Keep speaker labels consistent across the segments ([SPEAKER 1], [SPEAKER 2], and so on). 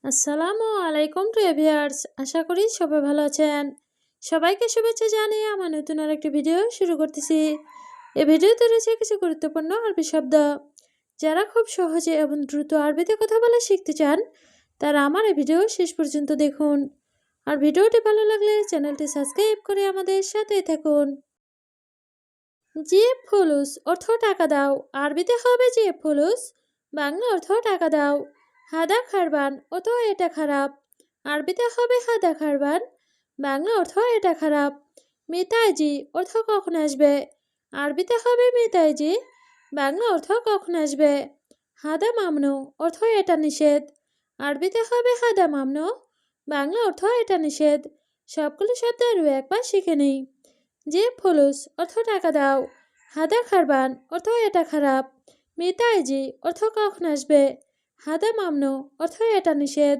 [SPEAKER 1] আসসালামু আলাইকুম প্রিয় ভিউয়ার্স, আশা করি সবাই ভালো আছেন। সবাইকে শুভেচ্ছা জানিয়ে আমার নতুন আরেকটি ভিডিও শুরু করতেছি। এই ভিডিওতে রয়েছে কিছু গুরুত্বপূর্ণ আরবি শব্দ। যারা খুব সহজে এবং দ্রুত আরবিতে কথা বলা শিখতে চান, তারা আমার এই ভিডিও শেষ পর্যন্ত দেখুন। আর ভিডিওটি ভালো লাগলে চ্যানেলটি সাবস্ক্রাইব করে আমাদের সাথেই থাকুন। জিএফ ফুলুস অর্থ টাকা দাও। আরবিতে হবে জিএফ ফুলুস, বাংলা অর্থ টাকা দাও। হাদা খারবান অর্থ এটা খারাপ। আরবিতে হবে হাদা খারবান, বাংলা অর্থ এটা খারাপ। মিতাইজি অর্থ কখন আসবে। আরবিতে হবে মিতাইজি, বাংলা অর্থ কখন আসবে। হাদা মামনু অর্থ এটা নিষেধ। আরবিতে হবে হাদা মামনু, বাংলা অর্থ এটা নিষেধ। সবগুলো শব্দ আরও একবার শিখে নিই। যে ফুলুস অর্থ টাকা দাও। হাদা খারবান অর্থ এটা খারাপ। মিতাইজি অর্থ কখন আসবে। হাদা মামনু অর্থ এটা নিষেধ।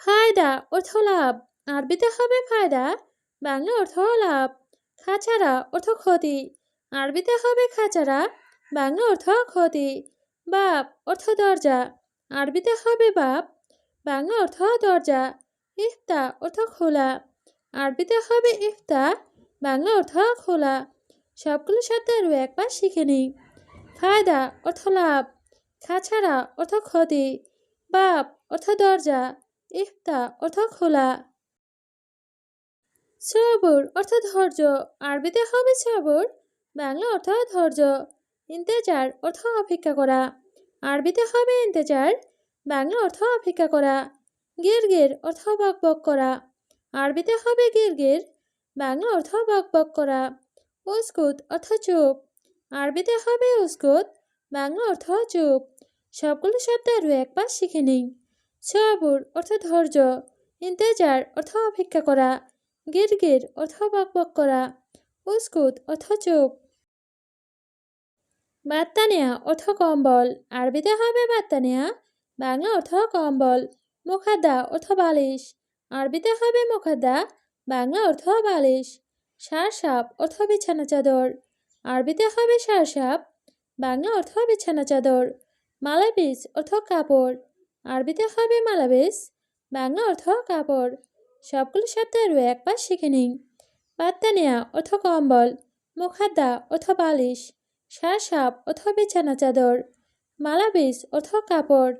[SPEAKER 1] ফায়দা অর্থ লাভ। আরবিতে হবে ফায়দা, বাংলা অর্থ লাভ। খাঁচারা অর্থ ক্ষতি। আরবিতে হবে খাঁচারা, বাংলা অর্থ ক্ষতি। বাপ অর্থ দরজা। আরবিতে হবে বাপ, বাংলা অর্থ দরজা। ইফতা অর্থ খোলা। আরবিতে হবে ইফতা, বাংলা অর্থ খোলা। সবগুলো শব্দ আরও একবার শিখে নিই। ফায়দা অর্থ লাভ, খাঁচারা অর্থ ক্ষতি, বাপ অর্থ দরজা, ইফতা অর্থ খোলা। সবুর অর্থ ধৈর্য। আরবিতে হবে সবুর, বাংলা অর্থ ধৈর্য। ইন্তেজার অর্থ অপেক্ষা করা। আরবিতে হবে ইন্তেজার, বাংলা অর্থ অপেক্ষা করা। গিরগির অর্থ বক বক করা। আরবিতে হবে গিরগির, বাংলা অর্থ বক বক করা। উস্কুত অর্থ চুপ। আরবিতে হবে উস্কুত, বাংলা অর্থ চুপ। সবগুলো শব্দ আরও একবার শিখে নিই। সবুর অর্থ ধৈর্য। ইন্তেজার অর্থ অপেক্ষা করা। গিরগির অর্থ বক বক করা। উস্কুত অর্থ চুপ। বাত্তানিয়া অর্থ কম্বল। আরবিতে হবে বাত্তানিয়া, বাংলা অর্থ কম্বল। মুখাদ্দা অর্থ বালিশ। আরবিতে হবে মুখাদ্দা, বাংলা অর্থ বালিশ। সারসাপ অর্থ বিছানা চাদর। আরবিতে হবে সারসাপ, বাংলা অর্থ বিছানা চাদর। মালাবিস অর্থ কাপড়। আরবিতে হবে মালাবিস, বাংলা অর্থ কাপড়। সবগুলো শব্দ আরও একবার শিখে নিন। বাত্তানিয়া অর্থ কম্বল, মুখাদ্দা অর্থ বালিশ, সারসাপ অর্থ বিছানা চাদর, মালাবিস অর্থ কাপড়।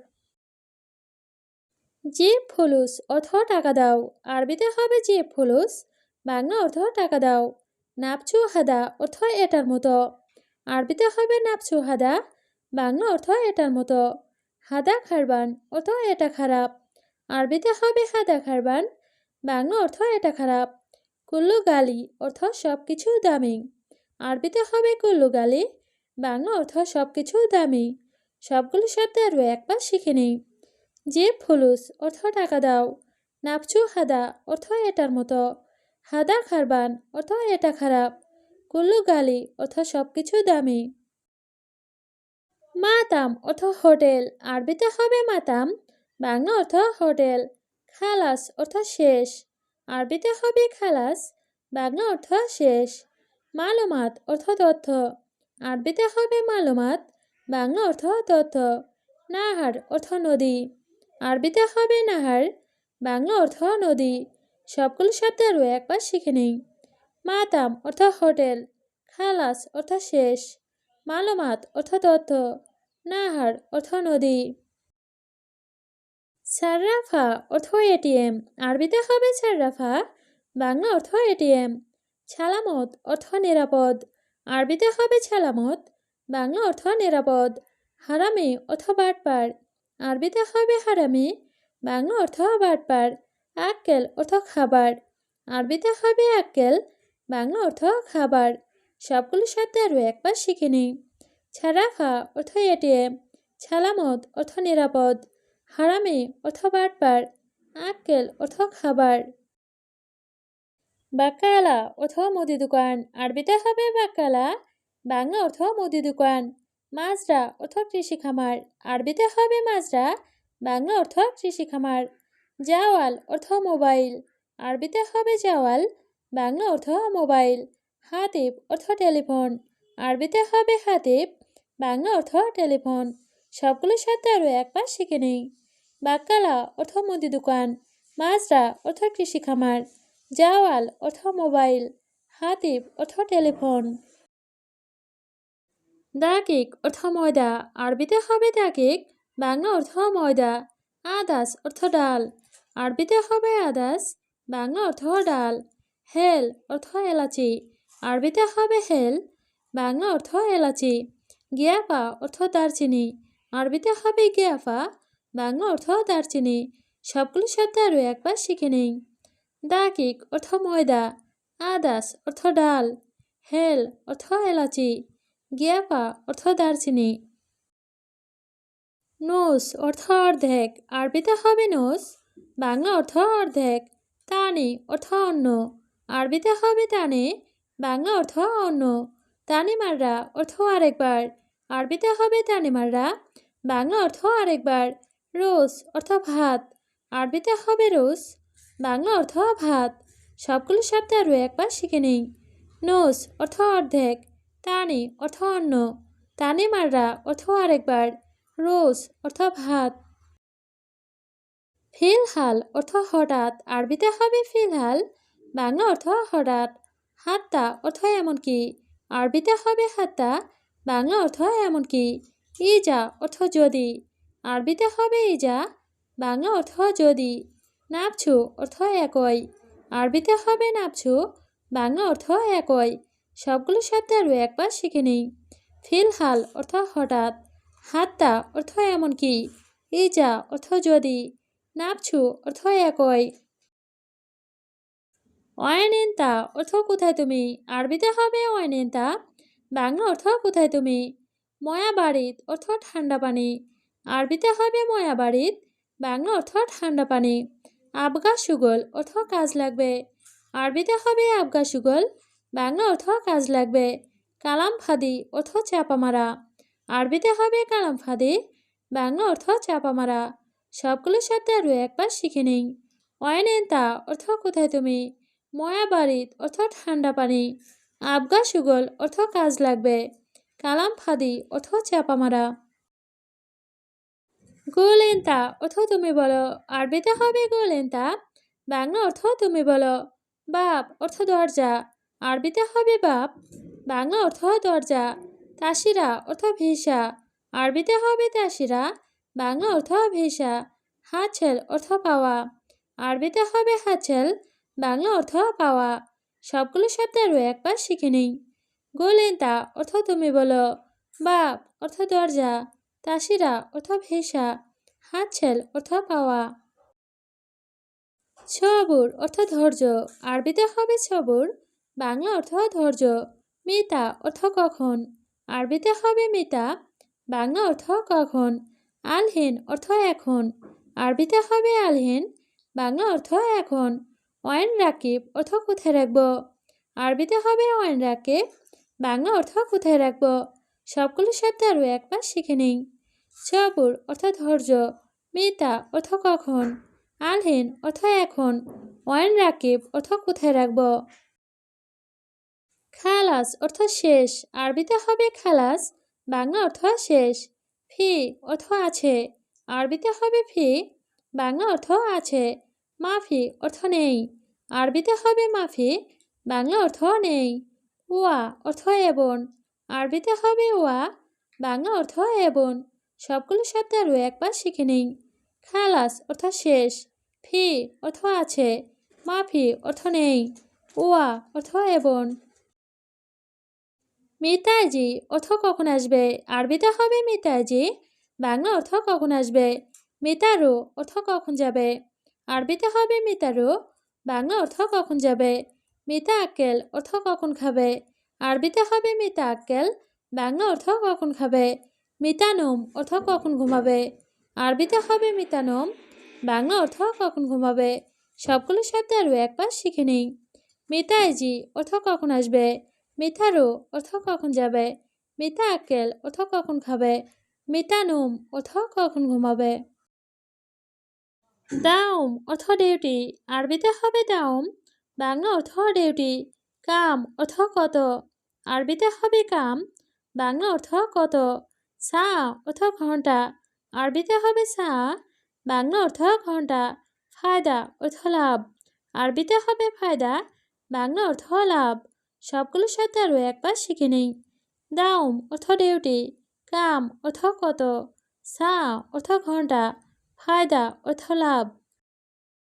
[SPEAKER 1] জিপ ফুলুস অর্থ টাকা দাও। আরবিতে হবে জিপ ফুলুস, বাংলা অর্থ টাকা দাও। নাপছু হাদা অর্থ এটার মতো। আরবিতে হবে নাপছু হাদা, বাংলা অর্থ এটার মতো। হাদা খারবান অর্থ এটা খারাপ। আরবিতে হবে হাদা খারবান, বাংলা অর্থ এটা খারাপ। কুল্লু গালি অর্থ সব কিছু দামি। আরবিতে হবে কুল্লু গালি, বাংলা অর্থ সব কিছু দামি। সবগুলো শব্দ আরও একবার শিখে নিই। যে ফুলুস অর্থ টাকা দাও। নাপছু হাদা অর্থ এটার মতো। হাদা খারবান অর্থ এটা খারাপ। কুল্লু গালি অর্থ সব কিছু দামি। মাতাম অর্থ হোটেল। আরবিতে হবে মাতাম, বাংলা অর্থ হোটেল। খালাস অর্থ শেষ। আরবিতে হবে খালাস, বাংলা অর্থ শেষ। মালুমাত অর্থ তথ্য। আরবিতে হবে মালুমাত, বাংলা অর্থ তথ্য। নাহার অর্থ নদী। আরবিতে হবে নাহার, বাংলা অর্থ নদী। সবগুলো শব্দ আরও একবার শিখে নিই। মাতাম অর্থ হোটেল, খালাস অর্থ শেষ, মালুমাত অর্থ তথ্য, নাহার অর্থ নদী। সার্রাফা অর্থ এটিএম। আরবিতে হবে সার্রাফা, বাংলা অর্থ এটিএম। ছালামত অর্থ নিরাপদ। আরবিতে হবে ছালামত, বাংলা অর্থ নিরাপদ। হারামি অর্থ বাটপার। আরবিতে হবে হারামি, বাংলা অর্থ বাটপার। আক্কেল অর্থ খাবার। আরবিতে হবে আক্কেল, বাংলা অর্থ খাবার। সবগুলো শব্দ আরও একবার শিখে নিই। ছারাফা অর্থ এটিএম, ছালামত অর্থ নিরাপদ, হারামি অর্থ বাটপার, আক্কেল অর্থ খাবার। বাকালা অর্থ মুদি দোকান। আরবিতে হবে বাকালা, বাংলা অর্থ মুদি দোকান। মাজরা অর্থ কৃষি খামার। আরবিতে হবে মাজরা, বাংলা অর্থ কৃষি খামার। জাওয়াল অর্থ মোবাইল। আরবিতে হবে জাওয়াল, বাংলা অর্থ মোবাইল। হাতিব অর্থ টেলিফোন। আরবিতে হবে হাতিব, বাংলা অর্থ টেলিফোন। সবগুলো শব্দ আরও একবার শিখে নেই। বাক্কালা অর্থ মুদি দোকান, মাজরা অর্থ কৃষি খামার, জাওয়াল অর্থ মোবাইল, হাতিব অর্থ টেলিফোন। দাকিক অর্থ ময়দা, আরবিতে হবে দাকিক, বাংলা অর্থ ময়দা। আদাস অর্থ ডাল, আরবিতে হবে আদাস, বাংলা অর্থ ডাল। হেল অর্থ এলাচি, আরবিতে হবে হেল, বাংলা অর্থ এলাচি। গিয়াফা অর্থ দারচিনি, আরবিতে হবে গিয়াফা, বাংলা অর্থ দারচিনি। সবগুলো শব্দ আরও একবার শিখে নিই। দাকিক অর্থ ময়দা, আদাস অর্থ ডাল, হেল অর্থ এলাচি, গিয়াফা অর্থ দারচিনি। নোস অর্থ অর্ধেক, আরবিতে হবে নোস, বাংলা অর্থ অর্ধেক। তানি অর্থ অন্য, আরবিতে হবে তানে, বাংলা অর্থ অন্য। তানিমাররা অর্থ আরেকবার, আরবিতে হবে তানিমাররা, বাংলা অর্থ আরেকবার। রোস অর্থ ভাত, আরবিতে হবে রোস, বাংলা অর্থ ভাত। সবগুলো শব্দ আরও একবার শিখে নিই। নোস অর্থ অর্ধেক, তানি অর্থ অন্য, তানিমাররা অর্থ আরেকবার, রোজ অর্থ ভাত। ফিলহাল অর্থ হঠাৎ, আরবিতে হবে ফিলহাল, বাংলা অর্থ হঠাৎ। হাত্তা অর্থ এমনকি, আরবিতে হবে হাত্তা, বাংলা অর্থ এমনকি। ইজা অর্থ যদি, আরবিতে হবে ইজা, বাংলা অর্থ যদি। নাপছু অর্থ একই, আরবিতে হবে নাপছু, বাংলা অর্থ একই। সবগুলো শব্দ আরও একবার শিখে নিই। ফিলহাল অর্থ হঠাৎ, হাত্তা অর্থ এমনকি, ইজা অর্থ যদি, নাপছু অর্থ একই। অয়নেন্তা অর্থ কোথায় তুমি, আরবিতে হবে অয়নেন্তা, বাংলা অর্থ কোথায় তুমি। ময়া বাড়িত অর্থ ঠান্ডা পানি, আরবিতে হবে ময়া বাড়িত, বাংলা অর্থ ঠান্ডা পানি। আবগা সুগল অর্থ কাজ লাগবে, আরবিতে হবে আবগা সুগল, বাংলা অর্থ কাজ লাগবে। কালাম ফাদি অর্থ চাপা মারা, আরবিতে হবে কালাম ফাদি, বাংলা অর্থ চাপা মারা। সবগুলো শব্দ আরও একবার শিখে নিই। অয়নেন্তা অর্থ কোথায় তুমি, ময়া বাড়িত অর্থ ঠান্ডা পানি, আবগা সুগল অর্থ কাজ লাগবে, কালাম ফাদি অর্থ চাপা মারা। গোলেন্তা অর্থ তুমি বলো, আরবিতে হবে গোলেন্তা, বাংলা অর্থ তুমি বলো। বাপ অর্থ দরজা, আরবিতে হবে বাপ, বাংলা অর্থ দরজা। তাসিরা অর্থ ভিসা, আরবিতে হবে তাসিরা, বাংলা অর্থ ভিসা। হাতছেল অর্থ পাওয়া, আরবিতে হবে হাতছেল, বাংলা অর্থ পাওয়া। সবগুলো শব্দ আরও একবার শিখে নিই। গোলেন্তা অর্থ তুমি বলো, বাপ অর্থ দরজা, তাসিরা অর্থ ভিসা, হাতছেল অর্থ পাওয়া। সবুর অর্থ ধৈর্য, আরবিতে হবে সবুর, বাংলা অর্থ ধৈর্য। মিতা অর্থ কখন, আরবিতে হবে মিতা, বাংলা অর্থ কখন। আলহিন অর্থ এখন, আরবিতে হবে আলহিন, বাংলা অর্থ এখন। ওয়াইন রাকিব অর্থ কোথায় রাখব, আরবিতে হবে ওয়াইন রাকিব, বাংলা অর্থ কোথায় রাখব। সবগুলো শব্দ আরও একবার শিখে নিই। সবুর অর্থ ধৈর্য, মিতা অর্থ কখন, আলহিন অর্থ এখন, ওয়াইন রাকিব অর্থ কোথায় রাখব। খালাস অর্থ শেষ, আরবিতে হবে খালাস, বাংলা অর্থ শেষ। ফি অর্থ আছে, আরবিতে হবে ফি, বাংলা অর্থ আছে। মাফি অর্থ নেই, আরবিতে হবে মাফি, বাংলা অর্থ নেই। ওয়া অর্থ এবং, আরবিতে হবে ওয়া, বাংলা অর্থ এবং। সবগুলো শব্দ আরও একবার শিখে নিই। খালাস অর্থ শেষ, ফি অর্থ আছে, মাফি অর্থ নেই, ওয়া অর্থ এবং। মিতাজি অর্থ কখন আসবে, আরবিতে হবে মিতাজি, বাংলা অর্থ কখন আসবে। মিতারু অর্থ কখন যাবে, আরবিতে হবে মিতারু, বাংলা অর্থ কখন যাবে। মিতা আক্কেল অর্থ কখন খাবে, আরবিতে হবে মিতা আক্কেল, বাংলা অর্থ কখন খাবে। মিতানুম অর্থ কখন ঘুমাবে, আরবিতে হবে মিতানুম, বাংলা অর্থ কখন ঘুমাবে। সবগুলো শব্দ আরও একবার শিখে নিই। মিতাইজি অর্থ কখন আসবে, মিতারু অর্থ কখন যাবে, মিতা আক্কেল অর্থ কখন খাবে, মিতানুম অর্থ কখন ঘুমাবে। দাউম অর্থ ডিউটি, আরবিতে হবে দাউম, বাংলা অর্থ ডিউটি। কাম অর্থ কত, আরবিতে হবে কাম, বাংলা অর্থ কত। সা অর্থ ঘন্টা, আরবিতে হবে সা, বাংলা অর্থ ঘন্টা। ফায়দা অর্থ লাভ। আরবিতে হবে ফায়দা, বাংলা অর্থ লাভ। সবগুলোর সাথে আরও একবার শিখে নেই। দাউম অর্থ ডিউটি, কাম অর্থ কত, সা অর্থ ঘন্টা, ফায়দা অর্থ লাভ।